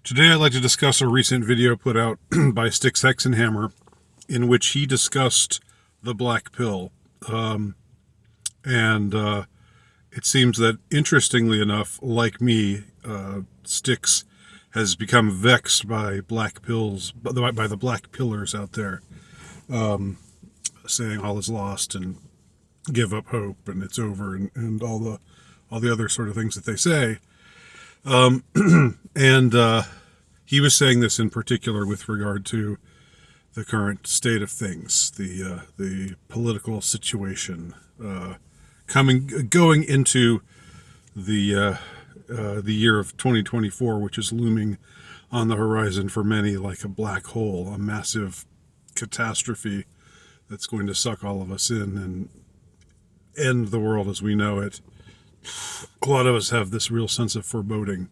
Today I'd like to discuss a recent video put out by Styxhexenhammer in which he discussed the black pill. And it seems that, interestingly enough, like me, Styx has become vexed by black pills, by the black pillars out there, saying all is lost and give up hope and it's over and all the other sort of things that they say. He was saying this in particular with regard to the current state of things, the political situation, going into the year of 2024, which is looming on the horizon for many like a black hole, a massive catastrophe that's going to suck all of us in and end the world as we know it. A lot of us have this real sense of foreboding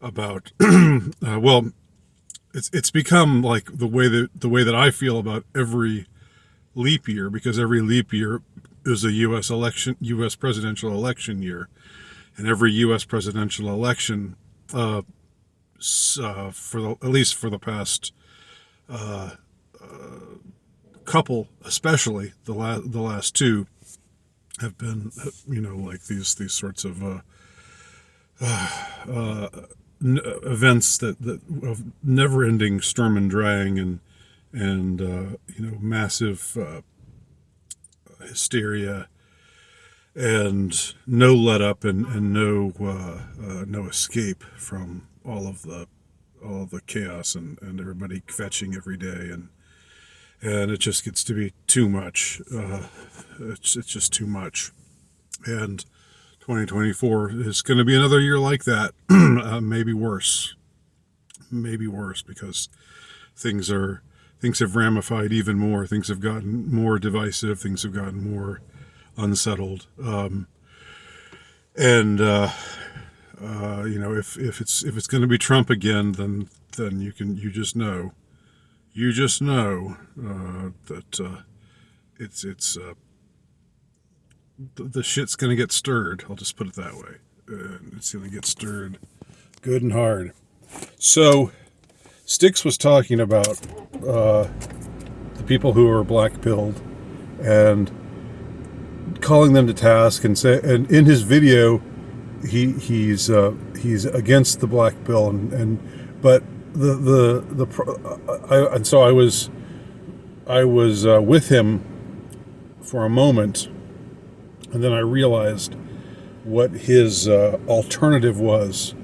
about it's become like the way that I feel about every leap year, because every leap year is a U.S. presidential election year, and every U.S. presidential election, at least for the past couple, especially the last two, have been like these sorts of events that of never-ending Sturm und Drang and massive hysteria and no let up and no escape from all of the chaos and everybody fetching every day, and it just gets to be too much. It's just too much, and 2024 is going to be another year like that. Maybe worse, because things have ramified even more. Things have gotten more divisive. Things have gotten more unsettled. If it's going to be Trump again, then you just know that it's the shit's going to get stirred. I'll just put it that way. It's going to get stirred good and hard. So Styx was talking about the people who are black-pilled and calling them to task, and in his video he's against the black pill, but I was with him for a moment. And then I realized what his alternative was.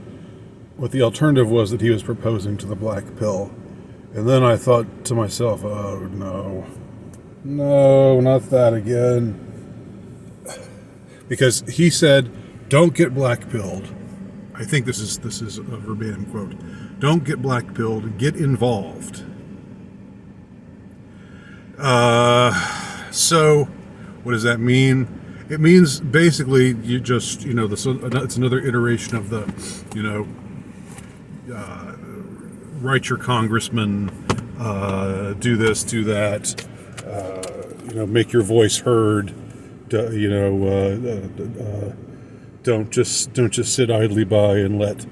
What the alternative was that he was proposing to the black pill. And then I thought to myself, oh no, not that again. Because he said, don't get black pilled. I think this is a verbatim quote. Don't get black pilled, get involved. So what does that mean? It means basically you just, it's another iteration of the, write your congressman, do this, do that, make your voice heard, don't just sit idly by and let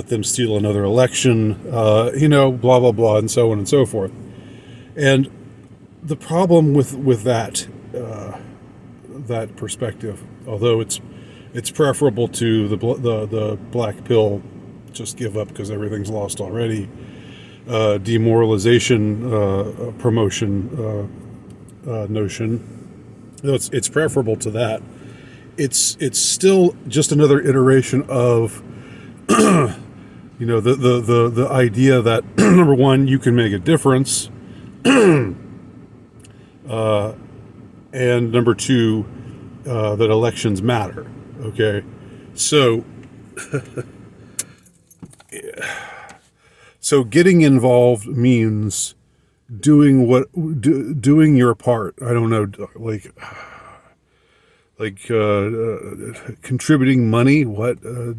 them steal another election, blah, blah, blah, and so on and so forth. And the problem with that perspective, although it's preferable to the black pill, just give up because everything's lost already, demoralization promotion notion, it's preferable to that. It's still just another iteration of the idea that number one, you can make a difference, and number two, that elections matter. Okay, so getting involved means doing your part. I don't know, contributing money, to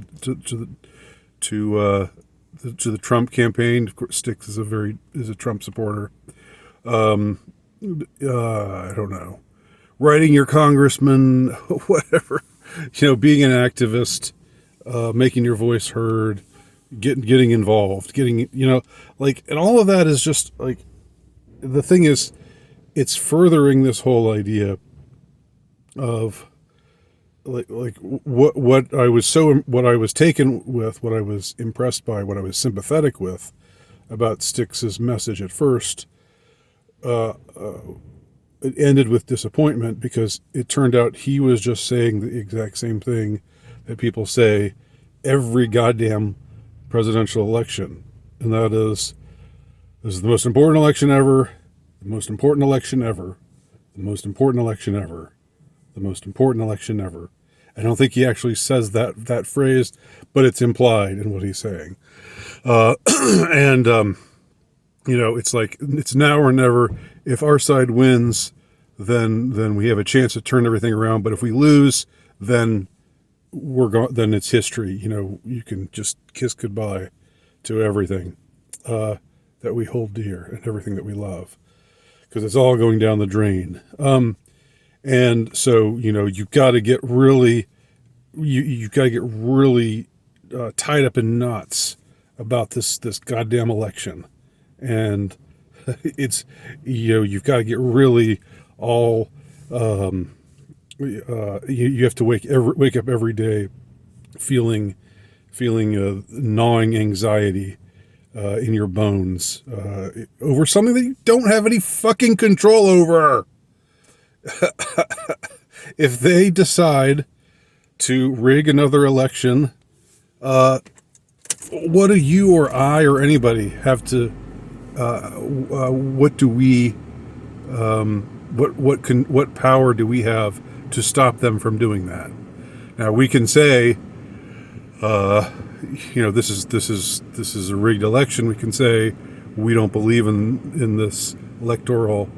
the Trump campaign. Of course, Styx is a Trump supporter. I don't know. Writing your congressman, whatever, being an activist, making your voice heard, getting involved, getting, like, and all of that is just like, the thing is, it's furthering this whole idea of like what I was taken with, what I was impressed by, what I was sympathetic with about Styx's message at first. It ended with disappointment because it turned out he was just saying the exact same thing that people say every goddamn presidential election, and that is, this is the most important election ever, the most important election ever, the most important election ever, the most important election ever. I don't think he actually says that phrase, but it's implied in what he's saying. And it's like, it's now or never. If our side wins, then we have a chance to turn everything around. But if we lose, then then it's history. You can just kiss goodbye to everything that we hold dear and everything that we love, because it's all going down the drain. And so, you've got to get really, tied up in knots about this goddamn election. And it's, you've got to get really all, you have to wake up every day feeling gnawing anxiety in your bones over something that you don't have any fucking control over. If they decide to rig another election, what do you or I or anybody have to? What do we? What power do we have to stop them from doing that? Now we can say, this is a rigged election. We can say we don't believe in this electoral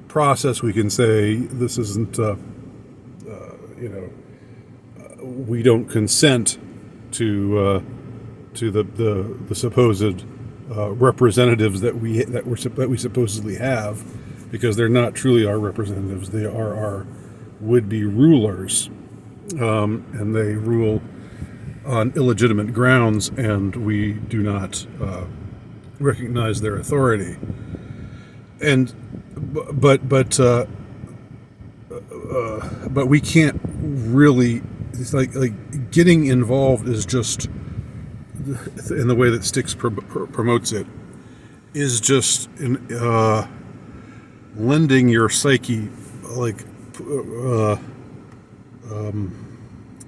process. We can say this isn't. We don't consent to the supposed representatives that we supposedly have, because they're not truly our representatives. They are our would-be rulers, and they rule on illegitimate grounds, and we do not recognize their authority. And but we can't really. It's like getting involved is just, in the way that Styx promotes it, is just lending your psyche, like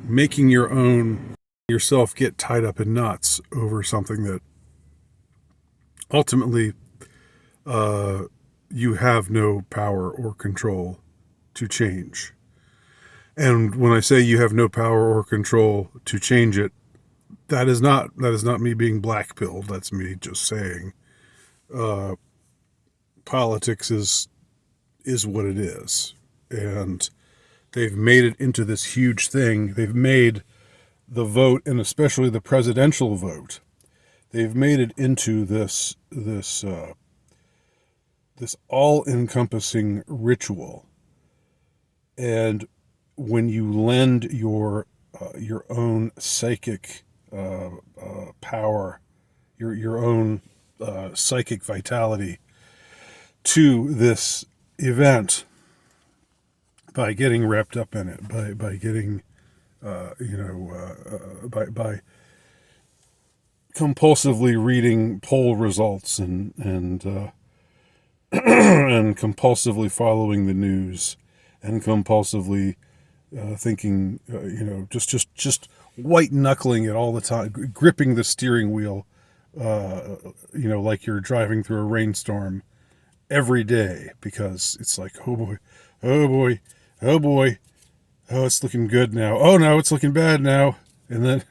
making yourself get tied up in knots over something that ultimately you have no power or control to change. And when I say you have no power or control to change it, that is not me being black-pilled. That's me just saying politics is what it is. And they've made it into this huge thing. They've made the vote, and especially the presidential vote, they've made it into this all-encompassing ritual. And when you lend your own psychic power, your own psychic vitality to this event by getting wrapped up in it, by getting by compulsively reading poll results and and compulsively following the news and compulsively thinking, just white knuckling it all the time, gripping the steering wheel, like you're driving through a rainstorm every day, because it's like, oh boy, oh boy, oh boy, oh, it's looking good now. Oh no, it's looking bad now. And then,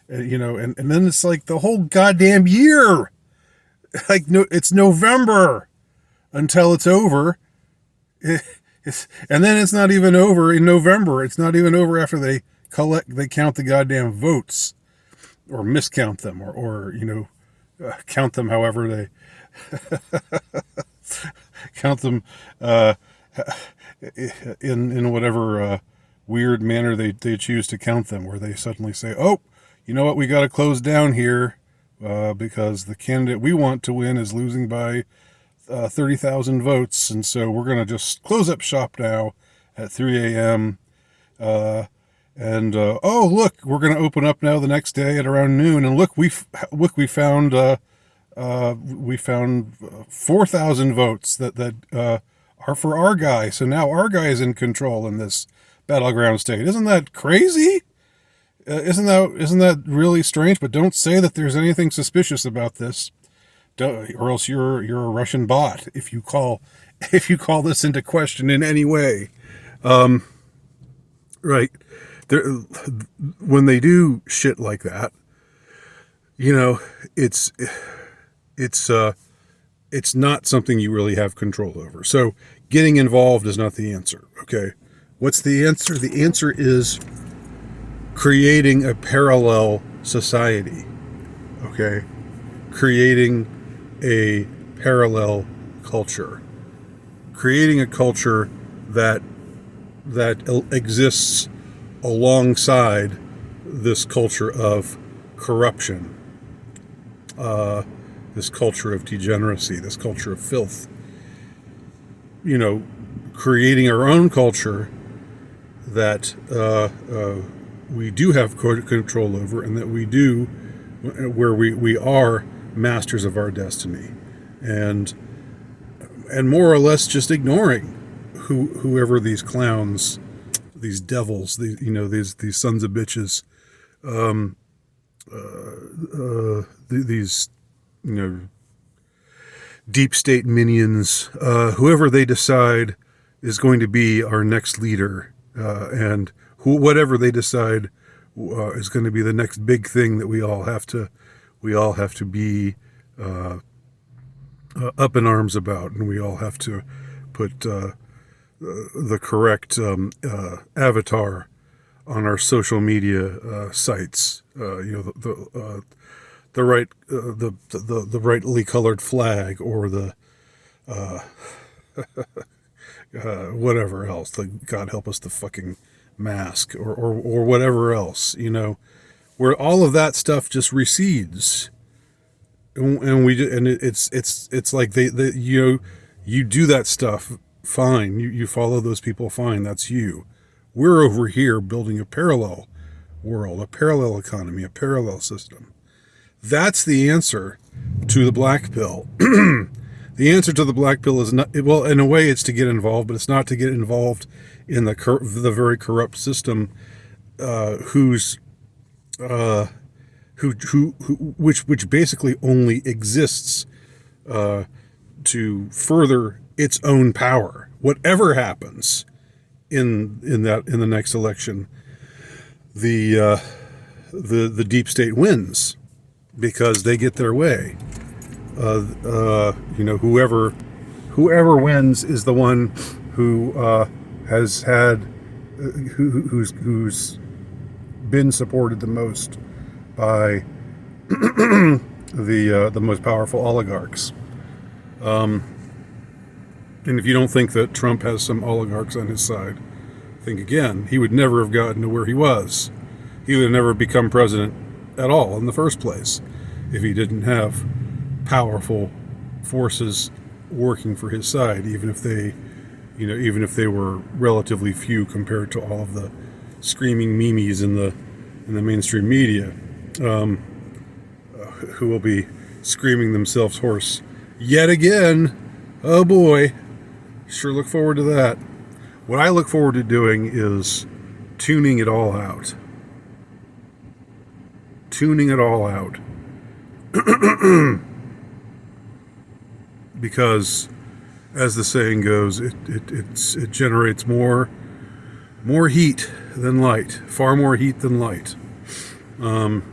and then it's like the whole goddamn year, like, no, it's November until it's over. And then it's not even over in November. It's not even over after they count the goddamn votes, or miscount them, or count them however they count them in whatever weird manner they choose to count them, where they suddenly say, oh, you know what, we got to close down here. because the candidate we want to win is losing by 30,000 votes, and so we're going to just close up shop now at 3 a.m. Oh, look, we're going to open up now the next day at around noon, and look, we found 4,000 votes that are for our guy. So now our guy is in control in this battleground state. Isn't that crazy? Isn't that really strange? But don't say that there's anything suspicious about this, or else you're a Russian bot if you call this into question in any way. Right. When they do shit like that, it's not something you really have control over. So getting involved is not the answer. Okay. What's the answer? The answer is creating a parallel society. Okay. Creating a parallel culture. Creating a culture that exists alongside this culture of corruption, this culture of degeneracy, this culture of filth. Creating our own culture that we do have control over, and that where we are masters of our destiny, and more or less just ignoring whoever these clowns, these devils, these sons of bitches, these deep state minions, whoever they decide is going to be our next leader, and whatever they decide is going to be the next big thing that we all have to be up in arms about, and we all have to put the correct avatar on our social media sites. The rightly colored flag, or the whatever else. God help us, the fucking mask, or whatever else. Where all of that stuff just recedes, and it's like you do that stuff. Fine, you follow those people, fine, that's you. We're over here building a parallel world, a parallel economy, a parallel system. That's the answer to the black pill. The answer to the black pill is not, well, in a way it's to get involved, but it's not to get involved in the very corrupt system, which basically only exists to further its own power. Whatever happens in the next election, the deep state wins because they get their way. Whoever wins is the one who has had who's been supported the most by the most powerful oligarchs. And if you don't think that Trump has some oligarchs on his side, think again. He would never have gotten to where he was. He would have never become president at all in the first place if he didn't have powerful forces working for his side, even if they were relatively few compared to all of the screaming memes in the mainstream media, who will be screaming themselves hoarse yet again. Oh boy, sure look forward to that. What I look forward to doing is tuning it all out. Tuning it all out. Because, as the saying goes, it generates more heat than light, far more heat than light. And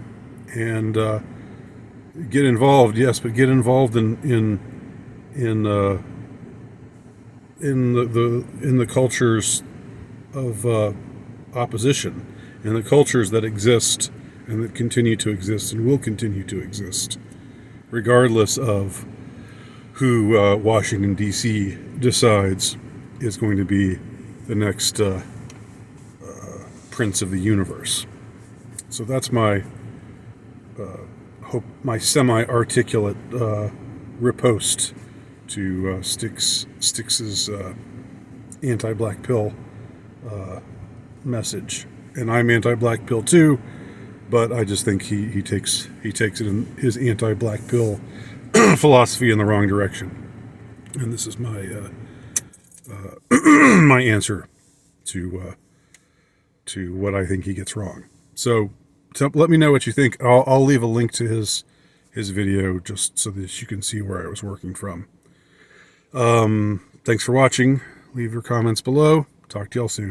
get involved, yes, but get involved in the cultures of opposition, in the cultures that exist and that continue to exist and will continue to exist, regardless of who Washington, D.C. decides is going to be the next prince of the universe. So that's my hope my semi-articulate riposte to Styx's anti-black pill message. And I'm anti-black pill too, but I just think he takes it in his anti-black pill philosophy in the wrong direction. And this is my my answer to what I think he gets wrong. So let me know what you think. I'll leave a link to his video just so that you can see where I was working from. Thanks for watching. Leave your comments below. Talk to y'all soon.